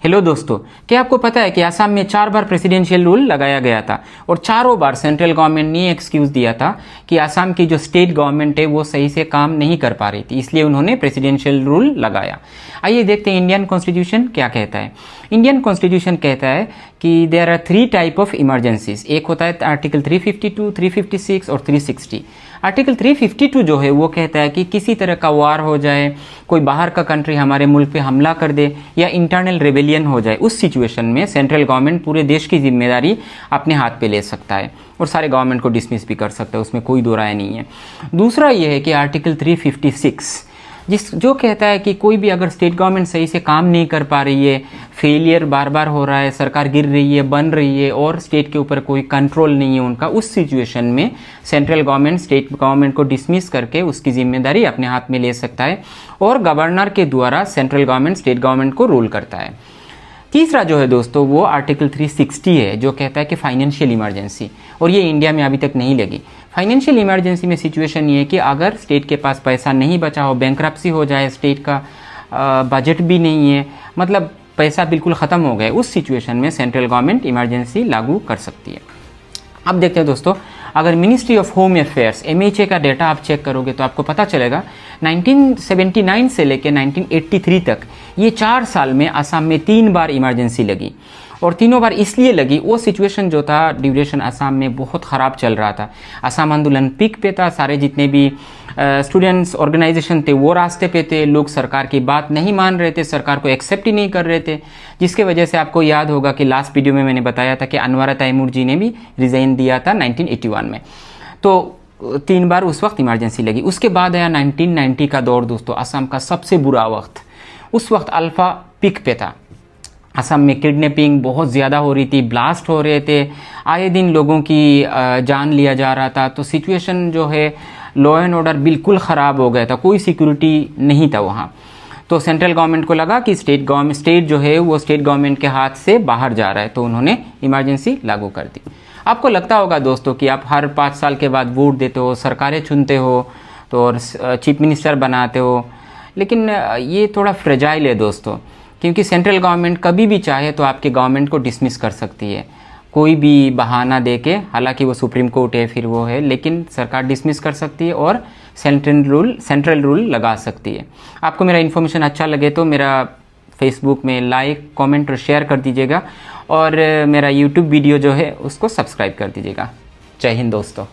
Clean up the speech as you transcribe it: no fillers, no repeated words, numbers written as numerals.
Hello दोस्तों, क्या आपको पता है कि असम में 4 बार प्रेसिडेंशियल रूल लगाया गया था और चारों बार सेंट्रल गवर्नमेंट ने एक्सक्यूज दिया था कि असम की जो स्टेट गवर्नमेंट है वो सही से काम नहीं कर पा रही थी, इसलिए उन्होंने प्रेसिडेंशियल रूल लगाया। आइए देखते हैं इंडियन कॉन्स्टिट्यूशन क्या कहता है। इंडियन कॉन्स्टिट्यूशन कहता है कि there are 3 type of emergencies. एक होता है आर्टिकल 352, 356 और 360। आर्टिकल 352 जो है वो कहता है कि किसी तरह का वार हो जाए, कोई बाहर का कंट्री हमारे मुल्क पे हमला कर दे या इंटरनल रेबेलियन हो जाए, उस सिचुएशन में सेंट्रल गवर्नमेंट पूरे देश की जिम्मेदारी अपने हाथ पे ले सकता है और सारे गवर्नमेंट को डिसमिस भी कर सकता है, उसमें कोई दो राय नहीं है। दूसरा ये है कि आर्टिकल 356 जो कहता है कि कोई भी अगर स्टेट गवर्नमेंट सही से काम नहीं कर पा रही है, फेलियर बार बार हो रहा है, सरकार गिर रही है, बन रही है और स्टेट के ऊपर कोई कंट्रोल नहीं है उनका, उस सिचुएशन में सेंट्रल गवर्नमेंट स्टेट गवर्नमेंट को डिसमिस करके उसकी जिम्मेदारी अपने हाथ में ले सकता है और गवर्नर के द्वारा सेंट्रल गवर्नमेंट स्टेट गवर्नमेंट को रूल करता है। तीसरा जो है दोस्तों वो आर्टिकल 360 है जो कहता है कि फाइनेंशियल इमरजेंसी, और ये इंडिया में अभी तक नहीं लगी। फाइनेंशियल इमरजेंसी में सिचुएशन ये है कि अगर स्टेट के पास पैसा नहीं बचा हो, बैंक्रप्सी हो जाए, स्टेट का बजट भी नहीं है, मतलब पैसा बिल्कुल ख़त्म हो गया, उस सिचुएशन में सेंट्रल गवर्नमेंट इमरजेंसी लागू कर सकती है। अब देखते हैं दोस्तों, अगर ministry of home affairs MHA का डेटा आप चेक करोगे तो आपको पता चलेगा 1979 से लेकर 1983 तक ये 4 साल में असम में 3 बार इमरजेंसी लगी, और तीनों बार इसलिए लगी, वो सिचुएशन जो था ड्यूरेशन असम में बहुत ख़राब चल रहा था। असम आंदोलन पीक पे था, सारे जितने भी स्टूडेंट्स ऑर्गेनाइजेशन थे वो रास्ते पे थे, लोग सरकार की बात नहीं मान रहे थे, सरकार को एक्सेप्ट ही नहीं कर रहे थे, जिसके वजह से आपको याद होगा कि लास्ट वीडियो में मैंने बताया था कि अनवरा तैमूर जी ने भी रिज़ाइन दिया था 1981 में। तो 3 बार उस वक्त इमरजेंसी लगी। उसके बाद आया 1990 का दौर दोस्तों, असम का सबसे बुरा वक्त। उस वक्त अल्फा पिक पे था, असम में किडनैपिंग बहुत ज़्यादा हो रही थी, ब्लास्ट हो रहे थे, आए दिन लोगों की जान लिया जा रहा था। तो सिचुएशन जो है लॉ एंड ऑर्डर बिल्कुल ख़राब हो गया था, कोई सिक्योरिटी नहीं था वहाँ। तो सेंट्रल गवर्नमेंट को लगा कि स्टेट जो है वो स्टेट गवर्नमेंट के हाथ से बाहर जा रहा है, तो उन्होंने इमरजेंसी लागू कर दी। आपको लगता होगा दोस्तों कि आप हर 5 साल के बाद वोट देते हो, सरकारें चुनते हो, तो और चीफ मिनिस्टर बनाते हो, लेकिन ये थोड़ा फ्रेजाइल है दोस्तों, क्योंकि सेंट्रल गवर्नमेंट कभी भी चाहे तो आपके गवर्नमेंट को डिसमिस कर सकती है, कोई भी बहाना देके। हालांकि वो सुप्रीम कोर्ट है, फिर वो है, लेकिन सरकार डिसमिस कर सकती है और सेंट्रल रूल लगा सकती है। आपको मेरा इन्फॉर्मेशन अच्छा लगे तो मेरा फेसबुक में लाइक, कमेंट और शेयर कर दीजिएगा, और मेरा यूट्यूब वीडियो जो है उसको सब्सक्राइब कर दीजिएगा। जय हिंद दोस्तों।